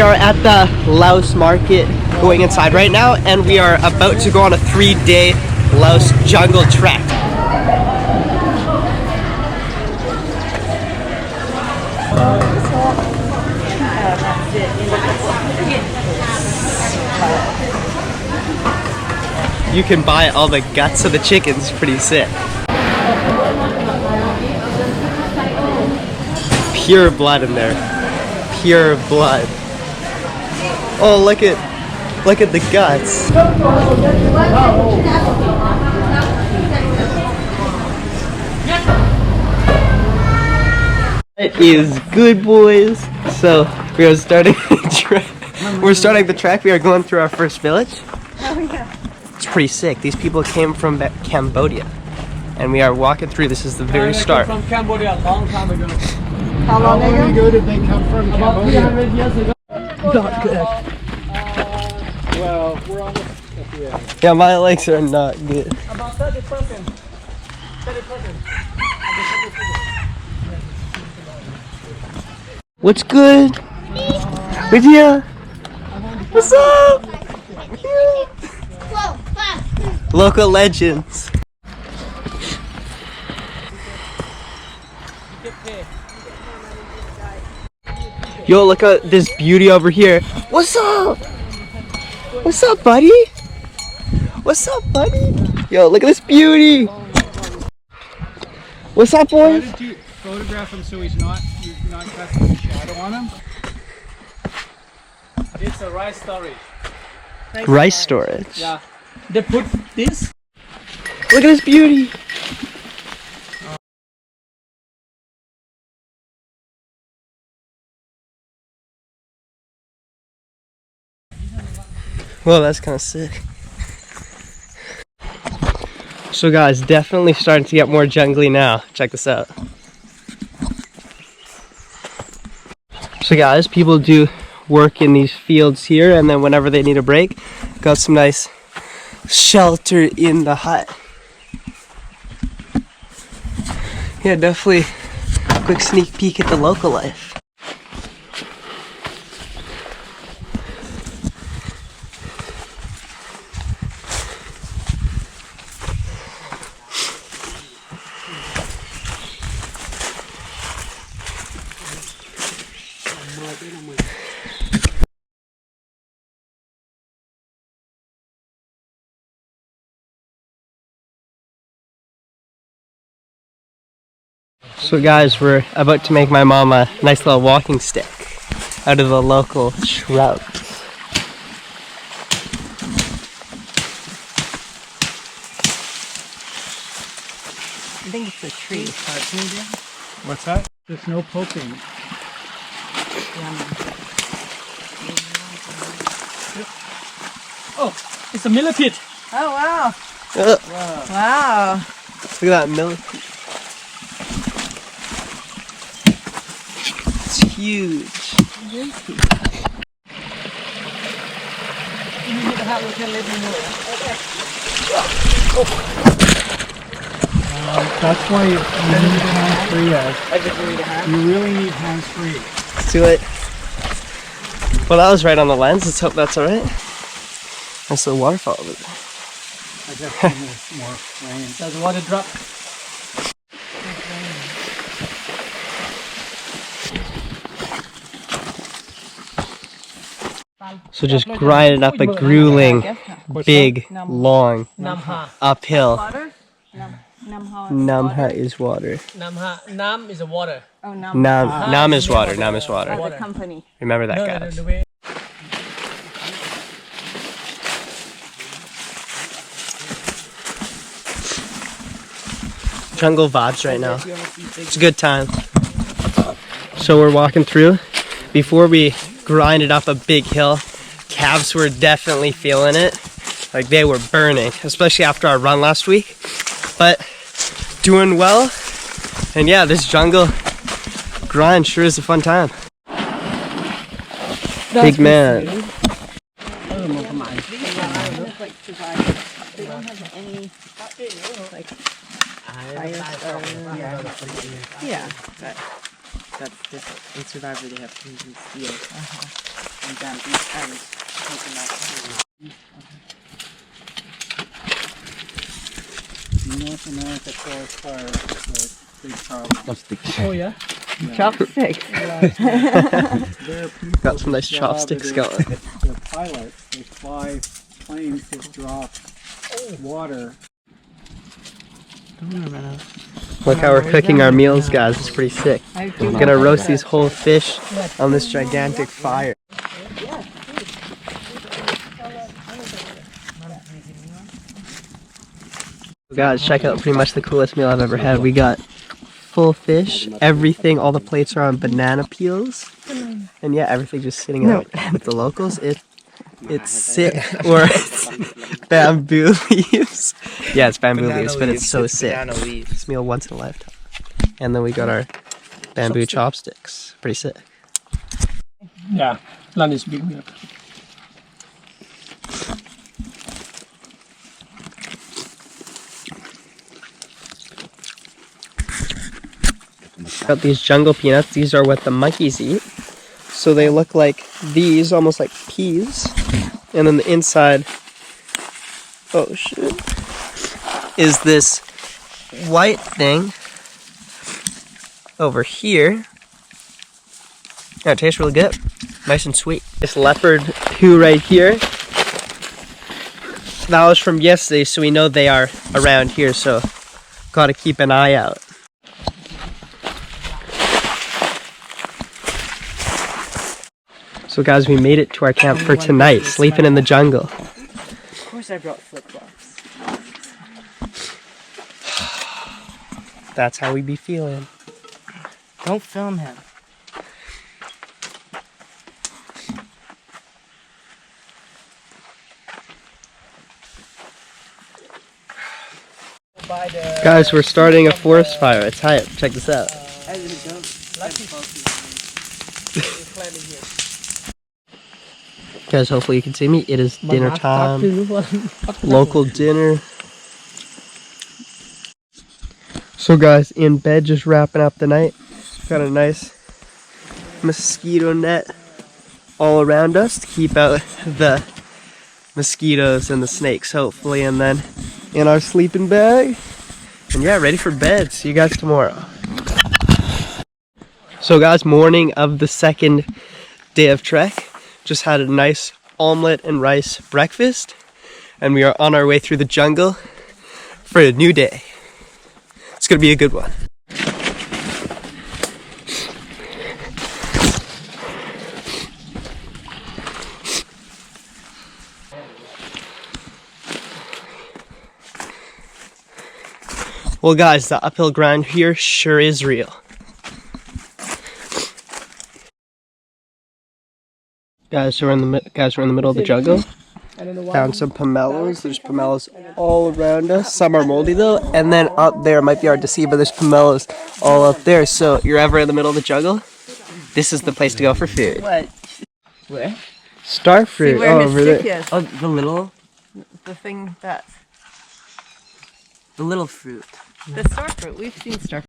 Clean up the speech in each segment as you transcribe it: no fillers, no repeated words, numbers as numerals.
are at the Laos market going inside right now, and we are about to go on a 3-day Laos jungle trek. You can buy all the guts of the chickens, pretty sick. Pure blood in there. Pure blood. Oh, look at the guts. It is good, boys. So we are starting the trek. We're starting the trek. We are going through our first village. Oh yeah. It's pretty sick. These people came from Cambodia, and we are walking through. This is the very start. From Cambodia a long time ago. How long ago did they come from Cambodia? 300 years ago. Not good. Well, we're almost at the end. Yeah, my legs are not good. About 30%. 30%. What's good? With you? What's up? Local legends. Yo, look at this beauty over here. What's up? What's up, buddy? What's up, buddy? Yo, look at this beauty. What's up, boys? Why did you photograph him so you're not casting a shadow on him? It's a rice storage. Rice storage. Yeah. They put this. Look at this beauty. Well, that's kind of sick. So guys, definitely starting to get more jungly now. Check this out. So guys, people do work in these fields here, and then whenever they need a break, got some nice shelter in the hut. Yeah, definitely a quick sneak peek at the local life. So guys, we're about to make my mom a nice little walking stick out of the local shrubs. I think it's a tree. What's that? There's no poking. Oh, it's a millipede. Oh wow. Wow. Wow. Look at that millipede. It's huge. That's why you need hands-free, Ed. You really need hands-free. Let's do it. Well, that was right on the lens. Let's hope that's alright. Nice little waterfall over there. I guess there's more rain. Does water drop? So just grinding up a grueling, big, long, uphill. Water? Namha is water. Nam is a water. Oh, Nam. Nam is water. Nam is water. The company. Remember that, guys. Jungle vibes right now. It's a good time. So we're walking through. Before we grinded up a big hill, calves were definitely feeling it. Like they were burning, especially after our run last week. But doing well. And yeah, this jungle grind sure is a fun time. Big man. They don't have any like fire. Yeah, but that's just in Survivor they have things in steel. and then these ends coconut. North America forest fire is a big problem. Oh yeah? Chopsticks. There are people Got some nice whose job chopsticks it is- going. They're pilots. They fly planes that drop water. Look how we're cooking our meals, guys. It's pretty sick. I do I'm gonna roast these whole fish on this gigantic fire. Guys, check out pretty much the coolest meal I've ever had. We got full fish, everything, all the plates are on banana peels. And yeah, everything just sitting out with the locals. It's sick. Or it's bamboo leaves. Yeah, it's bamboo leaves, but it's so sick. This meal once in a lifetime. And then we got our bamboo chopsticks. Pretty sick. Yeah, land is big meal. Got these jungle peanuts. These are what the monkeys eat. So they look like these, almost like peas. And then the inside, oh shit, is this white thing over here. Yeah, it tastes really good. Nice and sweet. This leopard poo right here, that was from yesterday, so we know they are around here, so gotta keep an eye out. So guys, we made it to our camp for tonight, sleeping in the jungle. Of course I brought flip-flops. That's how we be feeling. Don't film him. Guys, we're starting a forest fire. It's hype. Check this out. Guys, hopefully you can see me. It is dinner time. Local dinner. So guys, in bed, just wrapping up the night. Got a nice mosquito net all around us to keep out the mosquitoes and the snakes, hopefully. And then in our sleeping bag. And yeah, ready for bed. See you guys tomorrow. So guys, morning of the second day of trek. Just had a nice omelet and rice breakfast. And we are on our way through the jungle for a new day. It's gonna be a good one. Well guys, the uphill grind here sure is real. Guys, we're in the middle of the jungle. Found some pomelos. There's pomelos all around us. Some are moldy though. And then up there, might be hard to see, but there's pomelos all up there. So you're ever in the middle of the jungle, this is the place to go for food. What? Where? Star fruit. See where over there. Mystic is. Oh, the little That's fruit. the star fruit. We've seen star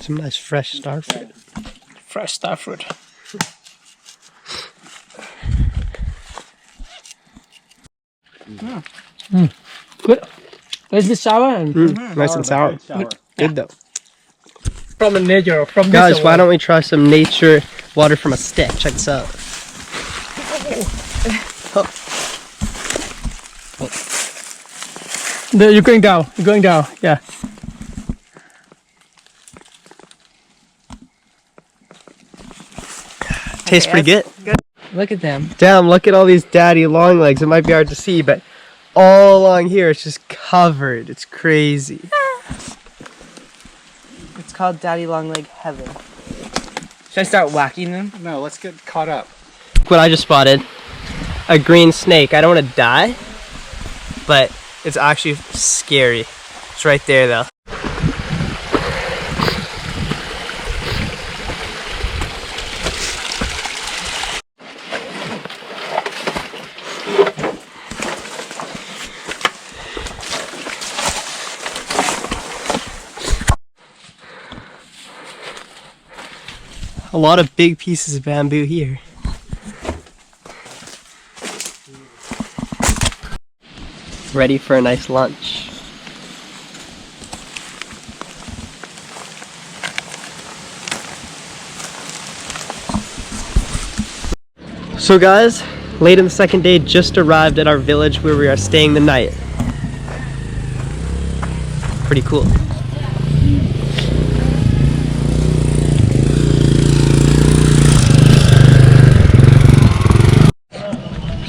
Some nice fresh star fruit. Fresh star fruit. Good. Is this sour? And Nice and sour. Good though. from the nature, from Guys, this why don't we try some nature water from a stick? Check this out. You're going down. You're going down. Yeah. Tastes pretty good. Look at them. Damn, look at all these daddy long legs. It might be hard to see, but all along here it's just covered. It's crazy. It's called Daddy Long Leg Heaven. Should I start whacking them? No, let's get caught up. Look what I just spotted. A green snake. I don't want to die, but it's actually scary. It's right there though. a lot of big pieces of bamboo here. Ready for a nice lunch. So guys, late in the second day, just arrived at our village where we are staying the night. Pretty cool.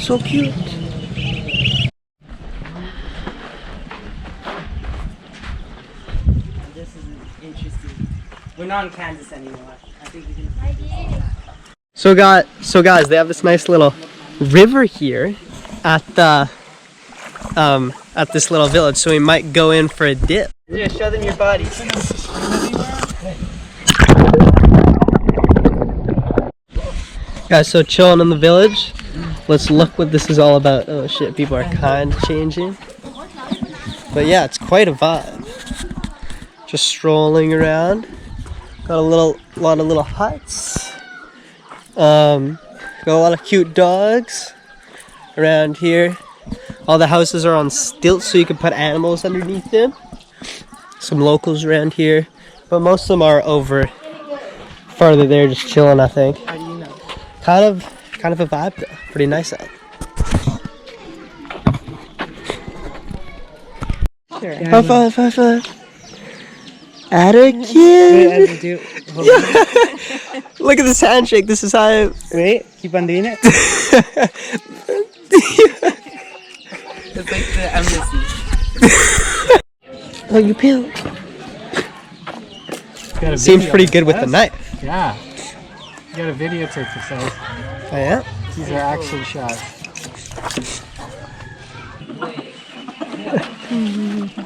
So cute. This is interesting. We're not in Kansas anymore. I think we can. So guys, they have this nice little river here at the at this little village, so we might go in for a dip. Yeah, show them your body. Guys, so chilling in the village. Let's look what this is all about. Oh shit, people are kind of changing. But yeah, it's quite a vibe. Just strolling around. Got a lot of little huts. Got a lot of cute dogs around here. All the houses are on stilts, so you can put animals underneath them. Some locals around here, but most of them are over farther there, just chilling, I think. How do you know? Kind of a vibe though. Pretty nice out. Sure. High five, high five. At a kid. Look at this handshake. This is how. Wait, keep on doing it. It's like the embassy. Oh, you peeled. Seems pretty good with the knife. Yeah. You got a videotape this out. Oh yeah? These are action shots.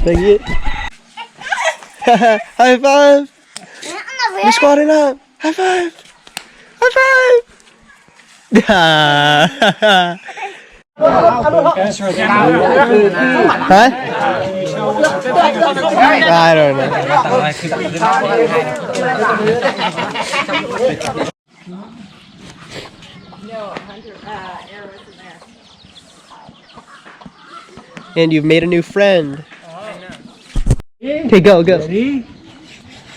Thank you. High five. You're squatting up. High five. High five. Huh? I don't know. And you've made a new friend. Okay, go. Ready?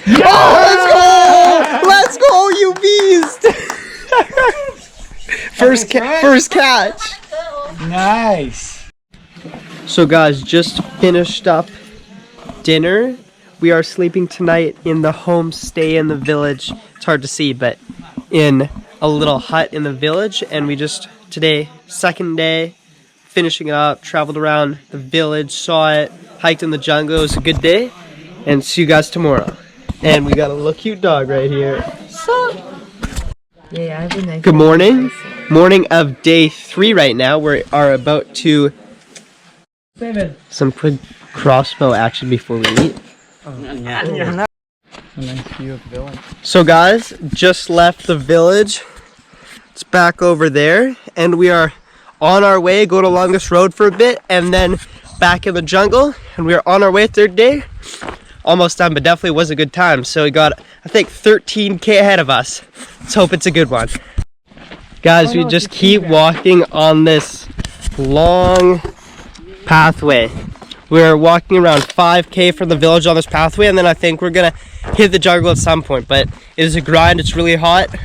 Oh, let's go, you beast! First catch. Nice. So guys, just finished up dinner. We are sleeping tonight in the homestay in the village. It's hard to see, but in a little hut in the village. And we just, today, second day, finishing it up, traveled around the village, saw it, hiked in the jungle. It was a good day. And see you guys tomorrow. And we got a little cute dog right here. Yeah, I have a nice. Good morning. Morning of day 3 right now. We are about to some quick crossbow action before we leave. A nice view of the village. So guys, just left the village. It's back over there, and we are on our way, going along this road for a bit, and then back in the jungle, and we are on our way, third day. Almost done, but definitely was a good time. So we got, I think, 13K ahead of us. Let's hope it's a good one. Guys, we just keep walking on this long pathway. We're walking around 5K from the village on this pathway, and then I think we're gonna hit the jungle at some point, but it is a grind. It's really hot.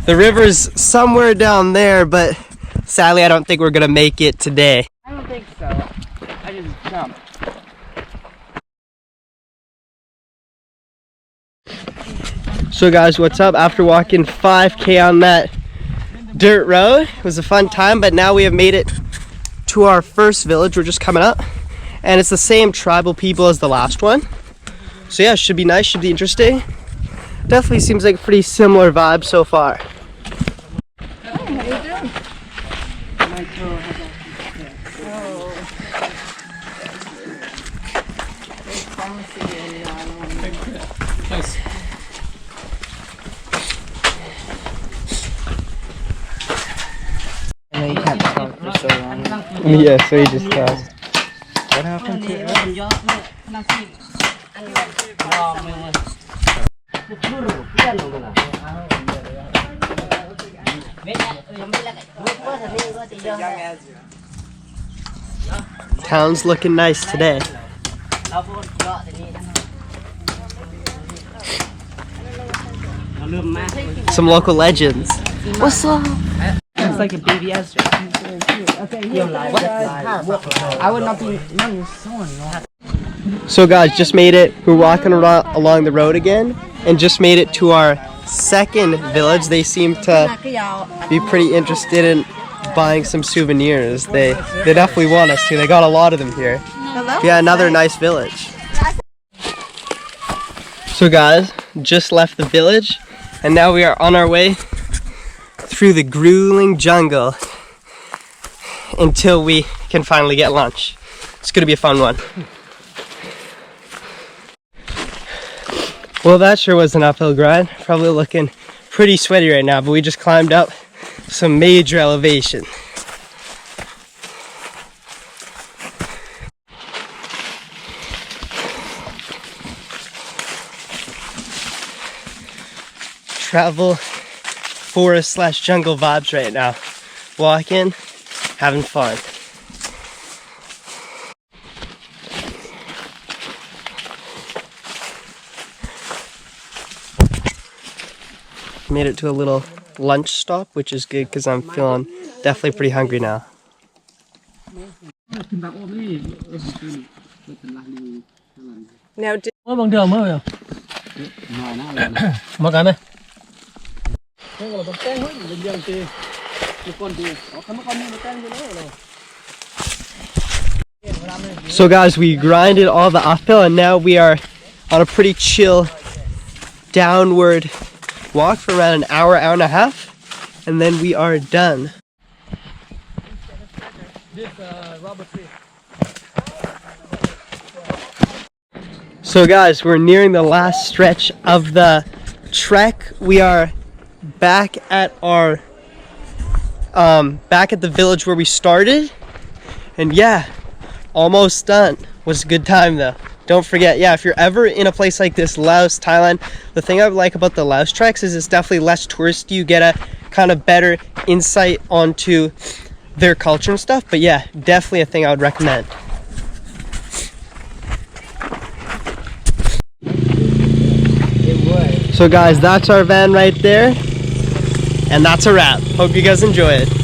The river's somewhere down there, but sadly I don't think we're gonna make it today. I don't think so. I just jumped. So guys, what's up? After walking 5K on that dirt road, it was a fun time, but now we have made it to our first village. We're just coming up, and it's the same tribal people as the last one. So yeah, should be nice, should be interesting. Definitely seems like a pretty similar vibe so far. I know you can't talk for so long. Yeah, so he just What happened to Ed? Town's looking nice today. Some local legends. What's up? It's like a baby Ezra. I would not be. So guys, just made it. We're walking along the road again, and just made it to our second village. They seem to be pretty interested in buying some souvenirs. They definitely want us to. They got a lot of them here. Yeah, another nice village. So guys, just left the village, and now we are on our way through the grueling jungle until we can finally get lunch. It's gonna be a fun one. Well, that sure was an uphill grind. Probably looking pretty sweaty right now, but we just climbed up some major elevation. Travel forest / jungle vibes right now. Walking, having fun. Made it to a little lunch stop, which is good because I'm feeling definitely pretty hungry now. Now, So guys, we grinded all the uphill and now we are on a pretty chill downward walk for around an hour and a half, and then we are done. So guys, we're nearing the last stretch of the trek. We are back at our back at the village where we started, and yeah, almost done. Was a good time though. Don't forget, yeah, if you're ever in a place like this, Laos, Thailand, the thing I like about the Laos treks is it's definitely less touristy. You get a kind of better insight onto their culture and stuff. But yeah, definitely a thing I would recommend. So guys, that's our van right there, and that's a wrap. Hope you guys enjoy it.